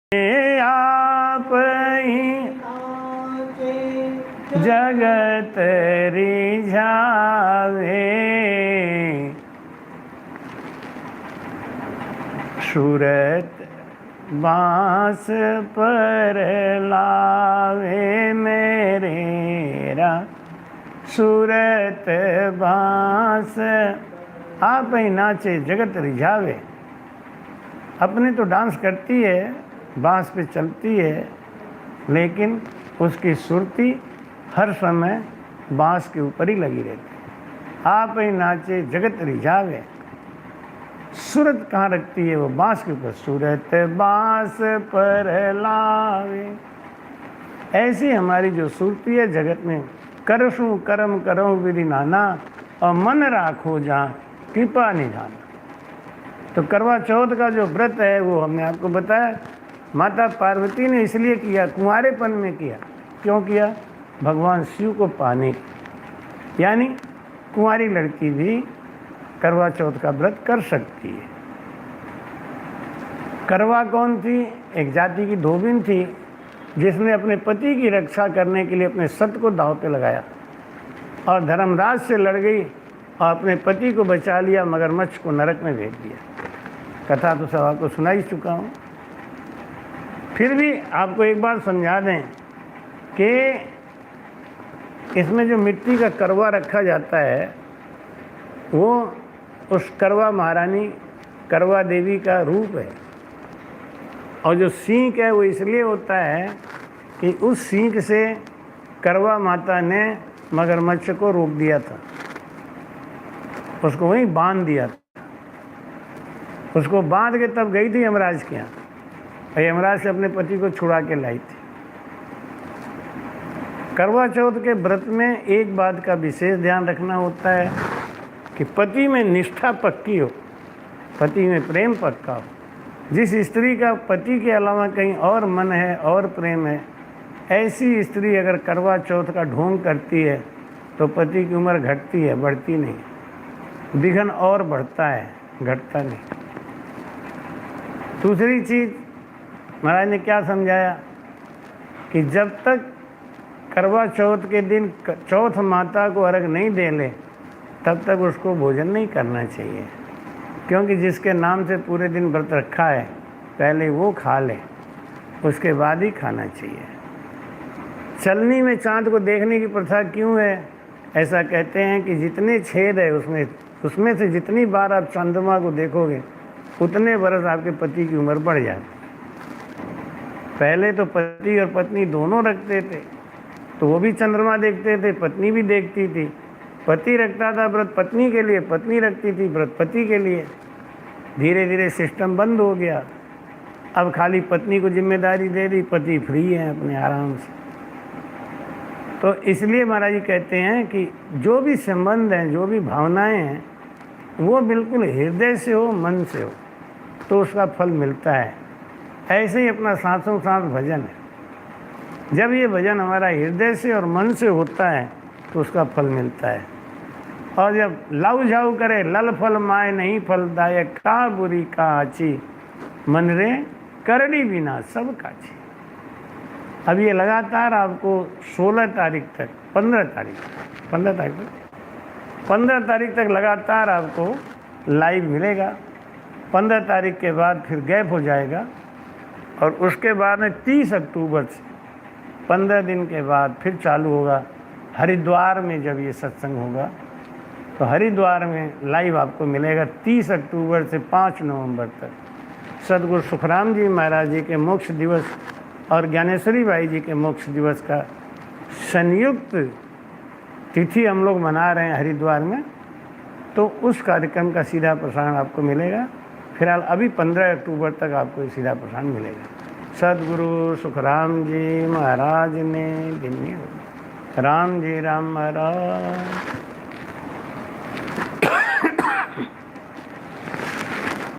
आप ही जगत रिझावे, सूरत बांस पर लावे मेरे रा, सूरत बांस आप ही नाचे जगत रिझावे। अपने तो डांस करती है, बांस पे चलती है, लेकिन उसकी सुरती हर समय बांस के ऊपर ही लगी रहती है। आप ही नाचे जगत रिझावे, सूरत कहाँ रखती है? वो बांस के ऊपर। सूरत बांस पर लावे, ऐसी हमारी जो सुरती है जगत में। करशु कर्म करो विधि नाना, और मन राखो जहाँ कृपा निधाना। तो करवा चौथ का जो व्रत है वो हमने आपको बताया, माता पार्वती ने इसलिए किया, कुंवारेपन में किया। क्यों किया? भगवान शिव को पाने, यानी कुंवारी लड़की भी करवा चौथ का व्रत कर सकती है। करवा कौन थी? एक जाति की धोबिन थी, जिसने अपने पति की रक्षा करने के लिए अपने सत को दांव पे लगाया और धर्मराज से लड़ गई और अपने पति को बचा लिया, मगरमच्छ को नरक में भेज दिया। कथा तो सब आपको सुना ही चुका हूँ, फिर भी आपको एक बार समझा दें कि इसमें जो मिट्टी का करवा रखा जाता है वो उस करवा महारानी करवा देवी का रूप है। और जो सींग है वो इसलिए होता है कि उस सींग से करवा माता ने मगरमच्छ को रोक दिया था, उसको वहीं बांध दिया था। उसको बांध के तब गई थी यमराज के यहाँ, और यमराज से अपने पति को छुड़ा के लाई थी। करवा चौथ के व्रत में एक बात का विशेष ध्यान रखना होता है कि पति में निष्ठा पक्की हो, पति में प्रेम पक्का हो। जिस स्त्री का पति के अलावा कहीं और मन है और प्रेम है, ऐसी स्त्री अगर करवा चौथ का ढोंग करती है तो पति की उम्र घटती है, बढ़ती नहीं। विघन और बढ़ता है, घटता नहीं। दूसरी चीज़ महाराज ने क्या समझाया कि जब तक करवा चौथ के दिन चौथ माता को अर्घ नहीं दे ले, तब तक उसको भोजन नहीं करना चाहिए। क्योंकि जिसके नाम से पूरे दिन व्रत रखा है, पहले वो खा ले, उसके बाद ही खाना चाहिए। चलनी में चाँद को देखने की प्रथा क्यों है? ऐसा कहते हैं कि जितने छेद है उसमें से जितनी बार आप चंद्रमा को देखोगे, उतने बरस आपके पति की उम्र बढ़ जाती। पहले तो पति और पत्नी दोनों रखते थे, तो वो भी चंद्रमा देखते थे, पत्नी भी देखती थी। पति रखता था व्रत पत्नी के लिए, पत्नी रखती थी व्रत पति के लिए। धीरे धीरे सिस्टम बंद हो गया, अब खाली पत्नी को जिम्मेदारी दे दी, पति फ्री है अपने आराम से। तो इसलिए महाराज जी कहते हैं कि जो भी संबंध हैं, जो भी भावनाएं हैं, वो बिल्कुल हृदय से हो, मन से हो, तो उसका फल मिलता है। ऐसे ही अपना सांसों सांस भजन है, जब ये भजन हमारा हृदय से और मन से होता है तो उसका फल मिलता है। और जब लव झाऊ करे लल फल माए नहीं फलदायक, का बुरी का आची, मन रे करड़ी बिना सब काची। अब ये लगातार आपको 16 तारीख तक 15 तारीख तक लगातार आपको लाइव मिलेगा। 15 तारीख के बाद फिर गैप हो जाएगा, और उसके बाद में 30 अक्टूबर से 15 दिन के बाद फिर चालू होगा हरिद्वार में। जब ये सत्संग होगा तो हरिद्वार में लाइव आपको मिलेगा 30 अक्टूबर से 5 नवंबर तक। सदगुरु सुखराम जी महाराज जी के मोक्ष दिवस और ज्ञानेश्वरी बाई जी के मोक्ष दिवस का संयुक्त तिथि हम लोग मना रहे हैं हरिद्वार में, तो उस कार्यक्रम का सीधा प्रसारण आपको मिलेगा। फिलहाल अभी 15 अक्टूबर तक आपको सीधा प्रसारण मिलेगा। सदगुरु सुखराम जी महाराज ने धन्य राम जी राम महाराज।